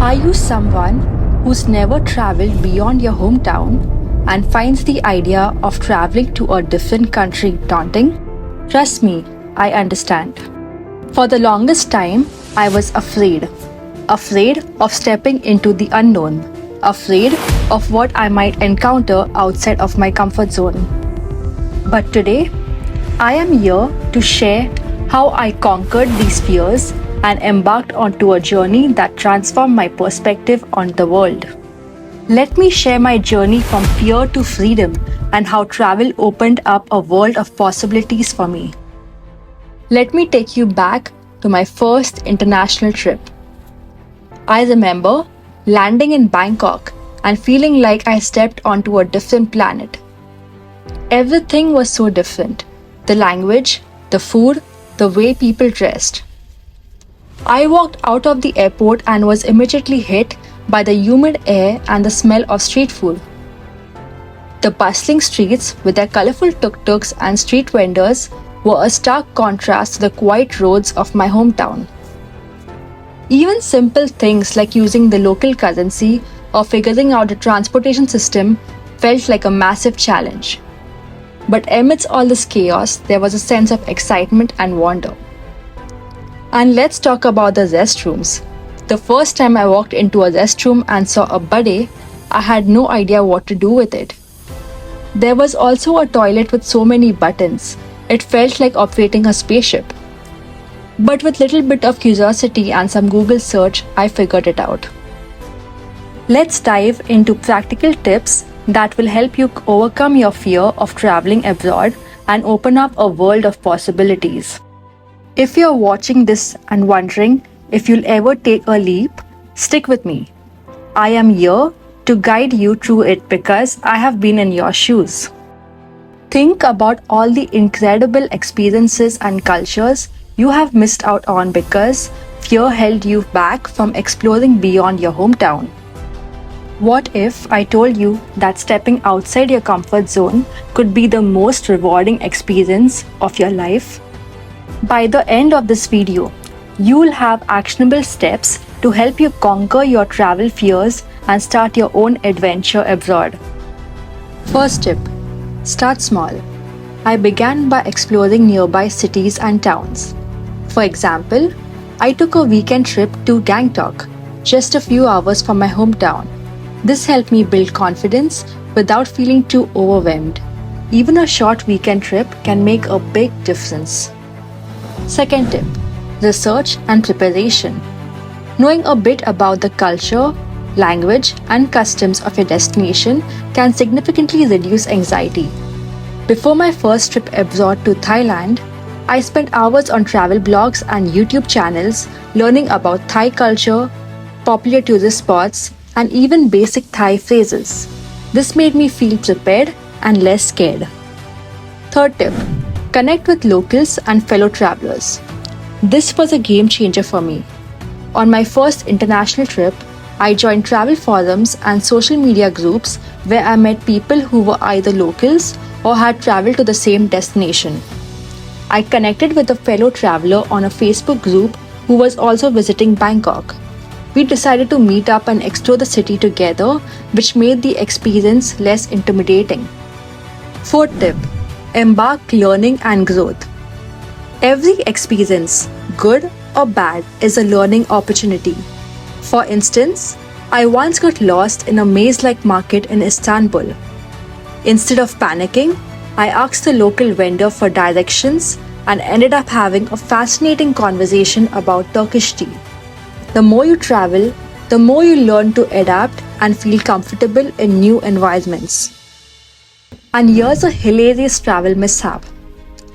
Are you someone who's never traveled beyond your hometown and finds the idea of traveling to a different country daunting? Trust me, I understand. For the longest time, I was afraid. Afraid of stepping into the unknown. Afraid of what I might encounter outside of my comfort zone. But today, I am here to share how I conquered these fears and embarked onto a journey that transformed my perspective on the world. Let me share my journey from fear to freedom and how travel opened up a world of possibilities for me. Let me take you back to my first international trip. I remember landing in Bangkok and feeling like I stepped onto a different planet. Everything was so different. The language, the food, the way people dressed. I walked out of the airport and was immediately hit by the humid air and the smell of street food. The bustling streets with their colorful tuk-tuks and street vendors were a stark contrast to the quiet roads of my hometown. Even simple things like using the local currency or figuring out the transportation system felt like a massive challenge. But amidst all this chaos, there was a sense of excitement and wonder. And let's talk about the restrooms. The first time I walked into a restroom and saw a bidet, I had no idea what to do with it. There was also a toilet with so many buttons. It felt like operating a spaceship. But with little bit of curiosity and some Google search, I figured it out. Let's dive into practical tips that will help you overcome your fear of traveling abroad and open up a world of possibilities. If you're watching this and wondering if you'll ever take a leap, stick with me. I am here to guide you through it because I have been in your shoes. Think about all the incredible experiences and cultures you have missed out on because fear held you back from exploring beyond your hometown. What if I told you that stepping outside your comfort zone could be the most rewarding experience of your life? By the end of this video, you will have actionable steps to help you conquer your travel fears and start your own adventure abroad. First tip, start small. I began by exploring nearby cities and towns. For example, I took a weekend trip to Bangkok, just a few hours from my hometown. This helped me build confidence without feeling too overwhelmed. Even a short weekend trip can make a big difference. Second tip, research and preparation. Knowing a bit about the culture, language, and customs of your destination can significantly reduce anxiety. Before my first trip abroad to Thailand, I spent hours on travel blogs and YouTube channels learning about Thai culture, popular tourist spots, and even basic Thai phrases. This made me feel prepared and less scared. Third tip, connect with locals and fellow travelers. This was a game changer for me. On my first international trip, I joined travel forums and social media groups where I met people who were either locals or had traveled to the same destination. I connected with a fellow traveler on a Facebook group who was also visiting Bangkok. We decided to meet up and explore the city together, which made the experience less intimidating. Fourth tip, embark learning and growth. Every experience, good or bad, is a learning opportunity. For instance, I once got lost in a maze-like market in Istanbul. Instead of panicking, I asked the local vendor for directions and ended up having a fascinating conversation about Turkish tea. The more you travel, the more you learn to adapt and feel comfortable in new environments. And here's a hilarious travel mishap.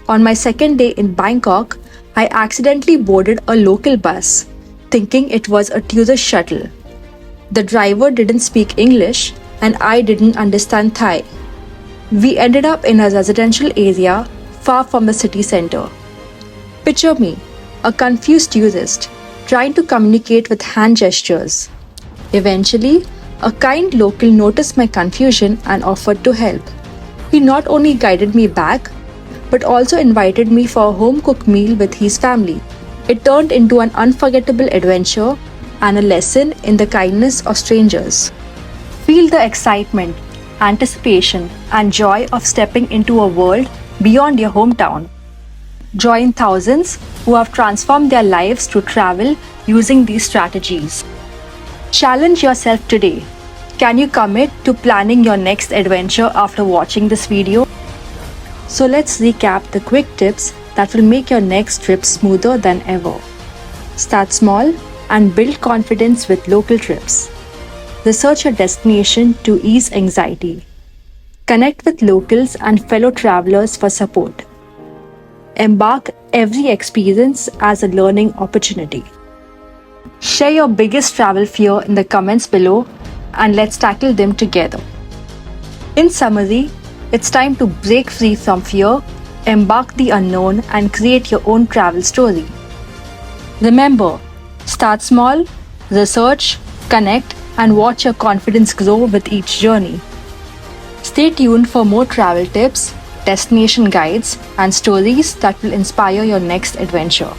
On my second day in Bangkok, I accidentally boarded a local bus, thinking it was a tourist shuttle. The driver didn't speak English and I didn't understand Thai. We ended up in a residential area far from the city center. Picture me, a confused tourist, trying to communicate with hand gestures. Eventually, a kind local noticed my confusion and offered to help. He not only guided me back, but also invited me for a home-cooked meal with his family. It turned into an unforgettable adventure and a lesson in the kindness of strangers. Feel the excitement, anticipation, and joy of stepping into a world beyond your hometown. Join thousands who have transformed their lives through travel using these strategies. Challenge yourself today. Can you commit to planning your next adventure after watching this video? So let's recap the quick tips that will make your next trip smoother than ever. Start small and build confidence with local trips. Research your destination to ease anxiety. Connect with locals and fellow travelers for support. Embark every experience as a learning opportunity. Share your biggest travel fear in the comments below and let's tackle them together. In summary, it's time to break free from fear, embark the unknown, and create your own travel story. Remember, start small, research, connect, and watch your confidence grow with each journey. Stay tuned for more travel tips, destination guides, and stories that will inspire your next adventure.